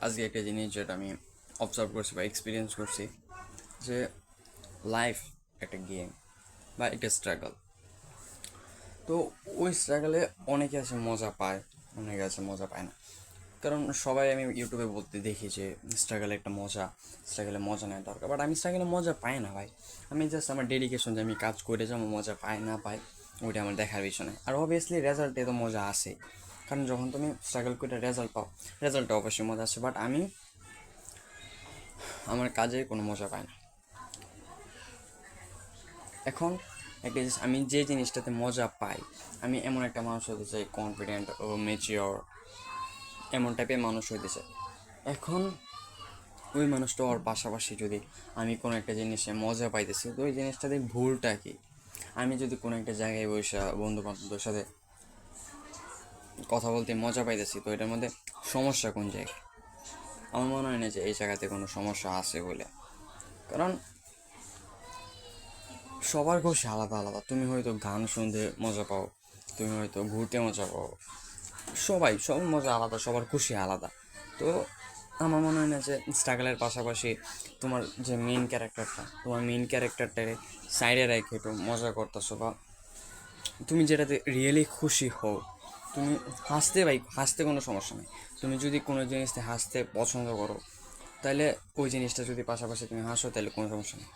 আজকে একটা জিনিস যেটা আমি অবজার্ভ করছি বা এক্সপিরিয়েন্স করছি যে লাইফ একটা গেম বা একটা স্ট্রাগল। তো ওই স্ট্রাগলে অনেকে আছে মজা পায়, অনেকে আছে মজা পায় না। কারণ সবাই আমি ইউটিউবে বলতে দেখি যে স্ট্রাগলে একটা মজা, স্ট্রাগলে মজা নেওয়া দরকার, বাট আমি স্ট্রাগলে মজা পাই না ভাই। আমি জাস্ট আমার ডেডিকেশন যে আমি কাজ করে যাবো, মজা পাই না পাই ওইটা আমার দেখার বিষয় নয়। আর অবভিয়াসলি রেজাল্টে তো মজা আসে, কারণ যখন তুমি স্ট্রাগল করে রেজাল্ট পাও, রেজাল্টে অবশ্যই মজা আসে। বাট আমি আমার কাজে কোনো মজা পাই না। এখন একটা জিনিস, আমি যে জিনিসটাতে মজা পাই, আমি এমন একটা মানুষ হতে চাই, কনফিডেন্ট ও মেচিওর, এমন টাইপের মানুষ হইতে চাই। এখন ওই মানুষটা ওর পাশাপাশি যদি আমি কোনো একটা জিনিসে মজা পাইতেছি, তো ওই জিনিসটাতে ভুলটা কি? আমি যদি কোনো একটা জায়গায় বসে বন্ধু বান্ধবদের সাথে কথা বলতে মজা পাইতেছি, তো এটার মধ্যে সমস্যা কোন জায়গায়? আমার মনে হয় না যে এই জায়গাতে কোনো সমস্যা আছে বলে। কারণ সবার খুশি আলাদা আলাদা। তুমি হয়তো গান শুনতে মজা পাও, তুমি হয়তো ঘুরতে মজা পাও, সবার মজা আলাদা, সবার খুশি আলাদা। তো আমার মনে হয় না যে স্ট্রাগলের পাশাপাশি তোমার মেইন ক্যারেক্টারটাকে সাইডে রেখে একটু মজা করতেছো, বা তুমি যেটাতে রিয়েলি খুশি হও। তুমি হাসতে কোনো সমস্যা নেই। তুমি যদি কোনো জিনিসতে হাসতে পছন্দ করো, তাহলে ওই জিনিসটা যদি পাশাপাশি তুমি হাসো, তাহলে কোনো সমস্যা নেই।